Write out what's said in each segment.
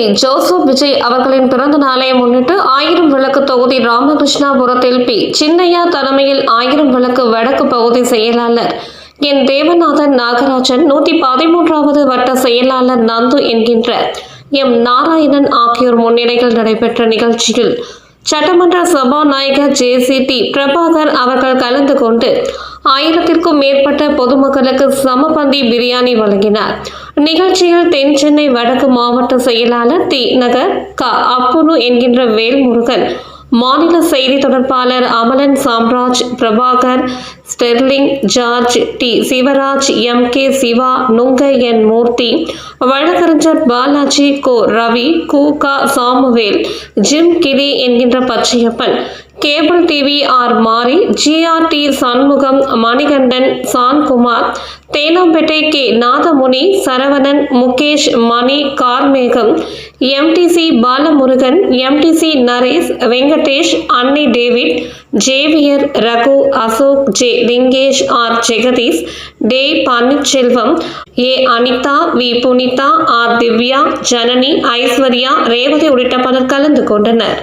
நடிகை ஜோசப் விஜய் அவர்களின் பிறந்த நாளை முன்னிட்டு 1000 விளக்கு தொகுதி ராமகிருஷ்ணாபுரத்தில் பி. சின்னையா தலைமையில் 1000 விளக்கு வடக்கு பகுதி செயலாளர் என். தேவநாதன் நாகராஜன், 113வது வட்ட செயலாளர் நந்து என்கின்ற எம். நாராயணன் ஆகியோர் முன்னிலையில் நடைபெற்ற நிகழ்ச்சியில் சட்டமன்ற சபாநாயகர் ஜே.சி.டி. பிரபாகர் அவர்கள் கலந்து கொண்டு 1000க்கும் மேற்பட்ட பொதுமக்களுக்கு சமபந்தி பிரியாணி வழங்கினார். நிகழ்ச்சியில் தென் சென்னை வடக்கு மாவட்ட செயலாளர் தி. நகர் க. அப்புனு என்கின்ற வேல்முருகன், மாநில செய்தி தொடர்பாளர் Amalan Samraj, Prabhakar, Sterling, George, T. Sivaraj, M. K. Siva, நுங்க என். மூர்த்தி, வழக்கறிஞர் பாலாஜி, கோ. ரவி, கு. க. சாமுவேல், ஜிம் கிரி என்கின்ற Pachaiyappan, cable TV R. Mari, GRT. Shanmugam, Manikandan, Sankumar, Teynampet K. Nathamuni, Saravanan, Mukesh, Mani, Karmegam, MTC. Balamurugan, MTC. Naresh, Venkatesh, Annai David, Xavier, Raghu, Ashok, J. Lingesh, R. Jagadish, D. Panneerselvam, A. Anitha, V. Punitha, R. Divya, Janani, Aishwarya, Revathi உள்ளிட்ட பலர் கலந்து கொண்டனர்.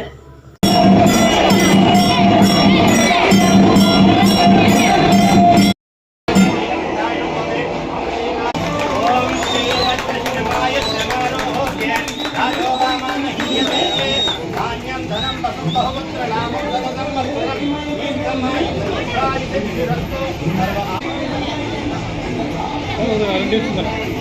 Gracias.